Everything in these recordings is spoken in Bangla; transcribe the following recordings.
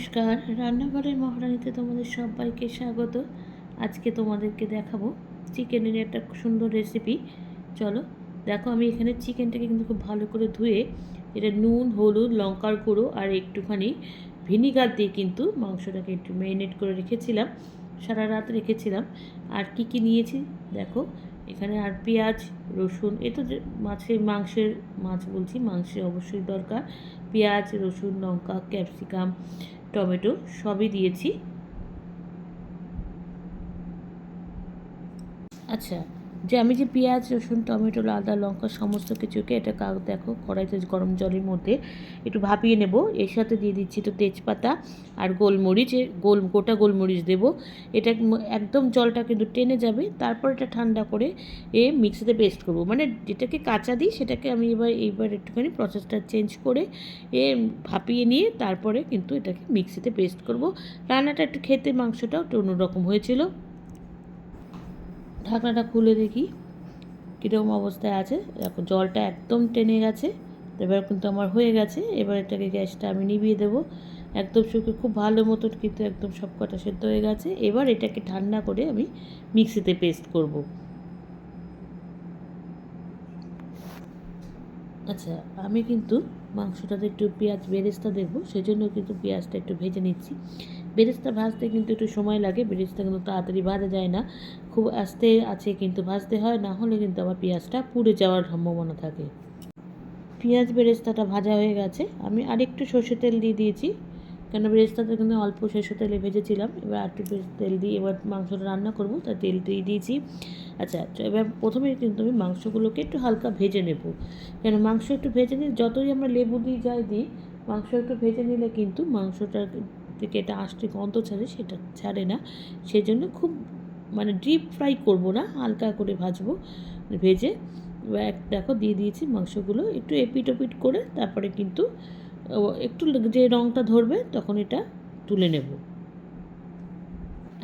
নমস্কার, রান্নাঘরের মহারানীতে তোমাদের সবাইকে স্বাগত। আজকে তোমাদেরকে দেখাবো চিকেনের একটা সুন্দর রেসিপি। চলো দেখো, আমি এখানে চিকেনটাকে কিন্তু খুব ভালো করে ধুয়ে এটা নুন, হলুদ, লঙ্কার গুঁড়ো আর একটুখানি ভিনিগার দিয়ে কিন্তু মাংসটাকে একটু ম্যারিনেট করে রেখেছিলাম, সারা রাত রেখেছিলাম। আর কি কি নিয়েছি দেখো, এখানে আর পেঁয়াজ, রসুন, এ তো যে মাছ বলছি, মাংসে অবশ্যই দরকার। পেঁয়াজ, রসুন, লঙ্কা, ক্যাপসিকাম, টমেটো সবই দিয়েছি। আচ্ছা, যে আমি যে পেঁয়াজ, রসুন, টমেটো, আদা, লঙ্কা সমস্ত কিছুকে এটা দেখো কড়াইতে গরম জলের মধ্যে একটু ভাপিয়ে নেব। এর সাথে দিয়ে দিচ্ছি তো তেজপাতা আর গোলমরিচ, গোটা গোলমরিচ দেবো। এটা একদম জলটা কিন্তু টেনে যাবে, তারপর এটা ঠান্ডা করে মিক্সিতে পেস্ট করব। মানে যেটাকে কাঁচা দিই সেটাকে আমি এইবার একটুখানি প্রসেসটা চেঞ্জ করে ভাপিয়ে নিয়ে তারপরে কিন্তু এটাকে মিক্সিতে পেস্ট করব। রান্নাটা একটু খেতে মাংসটাও একটু অন্যরকম হয়েছিল। ঢাকনাটা খুলে দেখি কীরকম অবস্থায় আছে। দেখো জলটা একদম টেনে গেছে। এবার কিন্তু আমার হয়ে গেছে। এবার এটাকে গ্যাসটা আমি নিভিয়ে দেবো। একদম শুকিয়ে খুব ভালো মতো কিন্তু একদম সব কটা সেদ্ধ হয়ে গেছে। এবার এটাকে ঠান্ডা করে আমি মিক্সিতে পেস্ট করব। আচ্ছা, আমি কিন্তু মাংসটাতে একটু পেঁয়াজ বেরেস্তা দেবো, সেই জন্য কিন্তু পেঁয়াজটা একটু ভেজে নিচ্ছি। বেরেস্তা ভাজতে কিন্তু একটু সময় লাগে, বেরেস্তা কিন্তু তাড়াতাড়ি ভাজা যায় না, খুব আস্তে আছে কিন্তু ভাজতে হয়, না হলে কিন্তু আবার পেঁয়াজটা পুড়ে যাওয়ার সম্ভাবনা থাকে। পেঁয়াজ বেরেস্তাটা ভাজা হয়ে গেছে, আমি আরেকটু সর্ষের তেল দিয়ে দিয়েছি, কেন বেরেস্তাটা কিন্তু অল্প সর্ষের তেলে ভেজেছিলাম। এবার আরেকটু তেল দিয়ে এবার মাংসটা রান্না করব, তাই তেল দিয়ে দিয়েছি। আচ্ছা, এবার প্রথমে কিন্তু আমি মাংসগুলোকে একটু হালকা ভেজে নেব, কেন মাংস একটু ভেজে নিয়ে যতই আমরা লেবু দিয়ে যাই দিই, মাংস একটু ভেজে নিলে কিন্তু মাংসটা থেকে এটা আষ্টে গন্ধ ছাড়ে, সেটা ছাড়ে না। সেই জন্য খুব মানে ডিপ ফ্রাই করব না, হালকা করে ভাজবো। ভেজে দেখো দিয়ে দিয়েছি মাংসগুলো, একটু এপিট ওপিট করে তারপরে কিন্তু একটু যে রঙটা ধরবে তখন এটা তুলে নেব।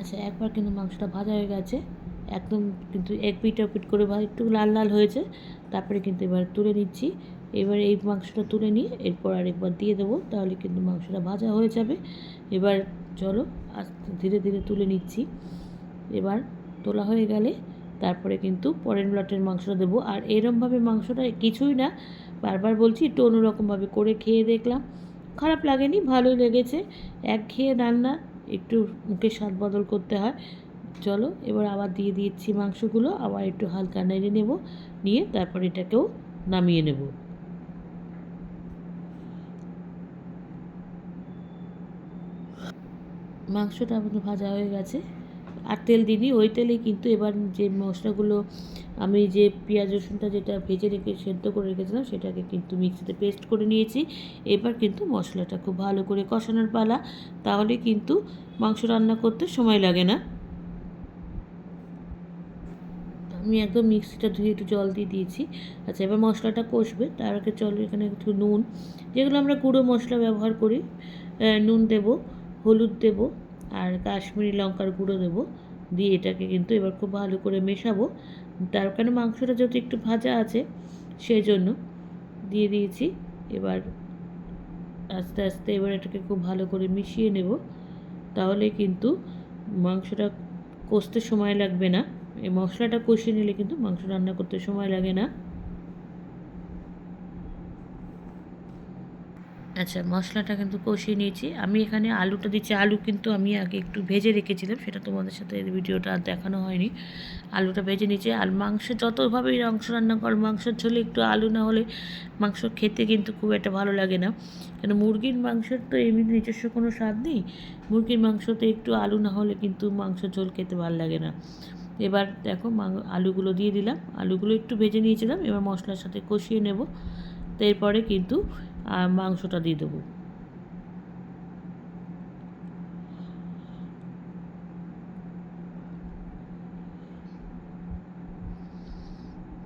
আচ্ছা, একবার কিন্তু মাংসটা ভাজা হয়ে গেছে, একদম কিন্তু এপিট ওপিট করে একটু লাল লাল হয়েছে, তারপরে কিন্তু এবার তুলে নিচ্ছি। এবার এই মাংসটা তুলে নিয়ে এরপর আরেকবার দিয়ে দেবো, তাহলে কিন্তু মাংসটা ভাজা হয়ে যাবে। এবার চলো আস্তে ধীরে ধীরে তুলে নিচ্ছি। এবার তোলা হয়ে গেলে তারপরে কিন্তু পরের লটের মাংসটা দেবো। আর এরমভাবে মাংসটা কিছুই না, বারবার বলছি, একটু অন্যরকমভাবে করে খেয়ে দেখলাম, খারাপ লাগেনি, ভালোই লেগেছে। একঘেয়ে রান্না, একটু মুখে স্বাদ বদল করতে হয়। চলো এবার আবার দিয়ে দিচ্ছি মাংসগুলো, আবার একটু হালকা নেড়ে নেব, নিয়ে তারপর এটাকেও নামিয়ে নেব। মাংসটা আমাদের ভাজা হয়ে গেছে, আর তেল দিইনি, ওই তেলেই কিন্তু এবার যে মশলাগুলো আমি যে পেঁয়াজ রসুনটা যেটা ভেজে রেখে সেদ্ধ করে রেখেছিলাম সেটাকে কিন্তু মিক্সিতে পেস্ট করে নিয়েছি। এবার কিন্তু মশলাটা খুব ভালো করে কষানোর পালা, তাহলে কিন্তু মাংস রান্না করতে সময় লাগে না। আমি একদম মিক্সিটা ধুয়ে একটু জল দিয়ে দিয়েছি। আচ্ছা, এবার মশলাটা কষবে, তার আগে চলো এখানে একটু নুন, যেগুলো আমরা গুঁড়ো মশলা ব্যবহার করি, নুন দেব, হলুদ দেব, আর কাশ্মীরি লঙ্কার গুঁড়ো দেবো, দিয়ে এটাকে কিন্তু এবার খুব ভালো করে মেশাবো। তার কারণে মাংসটা যেহেতু একটু ভাজা আছে সেই জন্য দিয়ে দিয়েছি। এবার আস্তে আস্তে এবার এটাকে খুব ভালো করে মিশিয়ে নেব, তাহলে কিন্তু মাংসটা কষতে সময় লাগবে না। এই মশলাটা কষিয়ে নিলে কিন্তু মাংস রান্না করতে সময় লাগে না। আচ্ছা, মশলাটা কিন্তু কষিয়ে নিয়েছি, আমি এখানে আলুটা দিচ্ছি। আলু কিন্তু আমি আগে একটু ভেজে রেখেছিলাম, সেটা তোমাদের সাথে ভিডিওটা আর দেখানো হয়নি। আলুটা ভেজে নিয়েছি। আর মাংস যতভাবেই মাংস রান্না করো, মাংসের ঝোলে একটু আলু না হলে মাংস খেতে কিন্তু খুব একটা ভালো লাগে না, কেন মুরগির মাংসের তো এমনি নিজস্ব কোনো স্বাদ নেই, মুরগির মাংসতে একটু আলু না হলে কিন্তু মাংসের ঝোল খেতে ভালো লাগে না। এবার দেখো আলুগুলো দিয়ে দিলাম, আলুগুলো একটু ভেজে নিয়েছিলাম, এবার মশলার সাথে কষিয়ে নেব, তো এরপরে কিন্তু মাংসটা দিয়ে দেবো।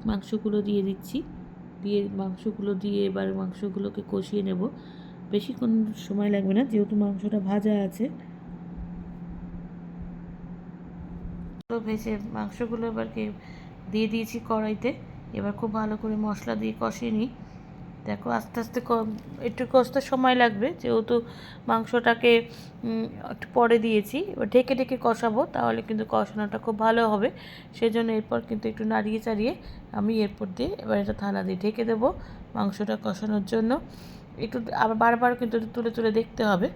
মাংসগুলো দিয়ে দিচ্ছি, মাংসগুলো দিয়ে এবার মাংসগুলোকে কষিয়ে নেব। বেশিক্ষণ সময় লাগবে না, যেহেতু মাংসটা ভাজা আছে। তো ভেজে মাংসগুলো এবার দিয়ে দিয়েছি কড়াইতে, এবার খুব ভালো করে মশলা দিয়ে কষিয়ে নিই। দেখো আস্তে আস্তে একটু কষতে সময় লাগবে, যেহেতু মাংসটাকে একটু পরে দিয়েছি। এবার ঢেকে ঢেকে কষাবো, তাহলে কিন্তু কষানোটা খুব ভালো হবে। সেজন্য এরপর কিন্তু একটু নাড়িয়ে চাড়িয়ে আমি এরপর দিয়ে এবার এটা থালা দিয়ে ঢেকে দেবো মাংসটা কষানোর জন্য। একটু আবার বারবার কিন্তু তুলে তুলে দেখতে হবে।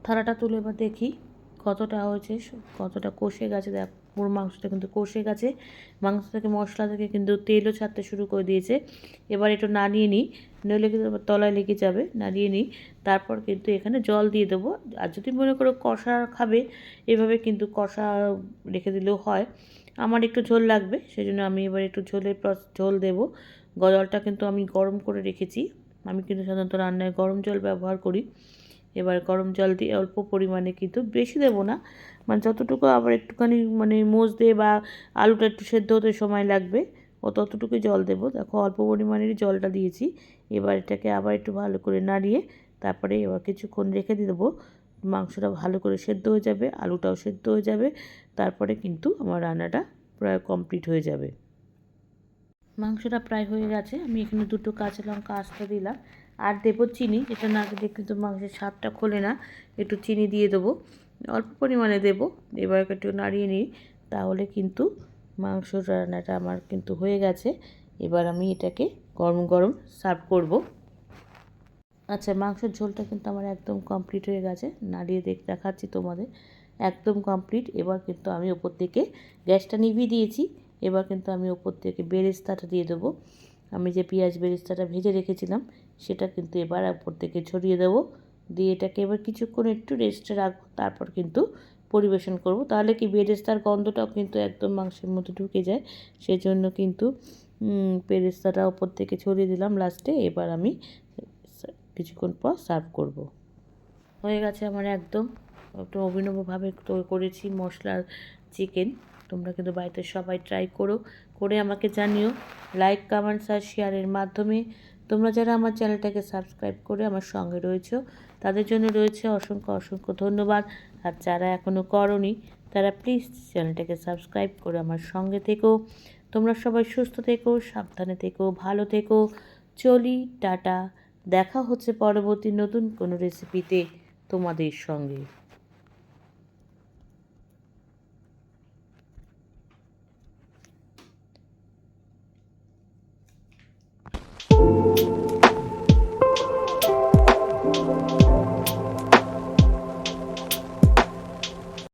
থালাটা তুলে এবার দেখি কতটা হয়েছে, কতটা কষে গেছে। দেখ পুরো মাংসটা কিন্তু কষে গেছে, মাংস থেকে মশলা থেকে কিন্তু তেলও ছাড়তে শুরু করে দিয়েছে। এবার একটু নাড়িয়ে নিই, নইলে কিন্তু আবার তলায় লেগে যাবে। নাড়িয়ে নিই, তারপর কিন্তু এখানে জল দিয়ে দেবো। আর যদি মনে করো কষা খাবে, এভাবে কিন্তু কষা রেখে দিলেও হয়। আমার একটু ঝোল লাগবে, সেই জন্য আমি এবার একটু ঝোল দেবো। জলটা কিন্তু আমি গরম করে রেখেছি। আমি কিন্তু সাধারণত রান্নায় গরম জল ব্যবহার করি। এবার গরম জল দিয়ে অল্প পরিমাণে, কিন্তু বেশি দেবো না, মানে যতটুকু আবার একটুখানি মানে মজতে বা আলুটা একটু সেদ্ধ হতে সময় লাগবে, ও ততটুকুই জল দেবো। দেখো অল্প পরিমাণেরই জলটা দিয়েছি। এবার এটাকে আবার একটু ভালো করে নাড়িয়ে তারপরে এবার কিছুক্ষণ রেখে দিয়ে দেবো। মাংসটা ভালো করে সেদ্ধ হয়ে যাবে, আলুটাও সেদ্ধ হয়ে যাবে। তারপরে কিন্তু আমার রান্নাটা প্রায় কমপ্লিট হয়ে যাবে। মাংসটা প্রায় হয়ে গেছে। আমি এখানে 2টো কাঁচা লঙ্কা আস্ত দিলাম, আর দেবো চিনি, যেটা না দিলে কিন্তু মাংসের স্বাদটা খোলে না। একটু চিনি দিয়ে দেবো, অল্প পরিমাণে দেবো। এবার একটু নাড়িয়ে নিই, তাহলে কিন্তু মাংস রান্নাটা আমার কিন্তু হয়ে গেছে। এবার আমি এটাকে গরম গরম সার্ভ করব। আচ্ছা, মাংসের ঝোলটা কিন্তু আমার একদম কমপ্লিট হয়ে গেছে। নাড়িয়ে দেখাচ্ছি তোমাদের, একদম কমপ্লিট। এবার কিন্তু আমি ওপর থেকে গ্যাসটা নিভিয়ে দিয়েছি। এবার কিন্তু আমি ওপর থেকে বেরেস্তাটা দিয়ে দেবো। আমি যে পেঁয়াজ বেরেস্তাটা ভেজে রেখেছিলাম, সেটা কিন্তু এবার ওপর থেকে ছড়িয়ে দেবো। দিয়ে এটাকে এবার কিছুক্ষণ একটু রেস্টে রাখবো, তারপর কিন্তু পরিবেশন করব। তাহলে কি বেরেস্তার গন্ধটাও কিন্তু একদম মাংসের মধ্যে ঢুকে যায়। সেজন্য কিন্তু বেরেস্তাটা ওপর থেকে ছড়িয়ে দিলাম লাস্টে। এবার আমি কিছুক্ষণ পর সার্ভ করব। হয়ে গেছে আমার একদম একটু অভিনবভাবে করেছি মশলার চিকেন। তোমরা কিন্তু বাড়িতে সবাই ট্রাই করো, করে আমাকে জানিও লাইক, কমেন্টস আর শেয়ারের মাধ্যমে। তোমরা যারা আমার চ্যানেলটাকে সাবস্ক্রাইব করে আমার সঙ্গে রয়েছো, তাদের জন্য রয়েছে অসংখ্য অসংখ্য ধন্যবাদ। আর যারা এখনও করোনি, তারা প্লিজ চ্যানেলটাকে সাবস্ক্রাইব করে আমার সঙ্গে থেকো। তোমরা সবাই সুস্থ থেকো, সাবধানে থেকো, ভালো থেকো। চলি, টাটা। দেখা হচ্ছে পরবর্তী নতুন কোনো রেসিপিতে তোমাদের সঙ্গে।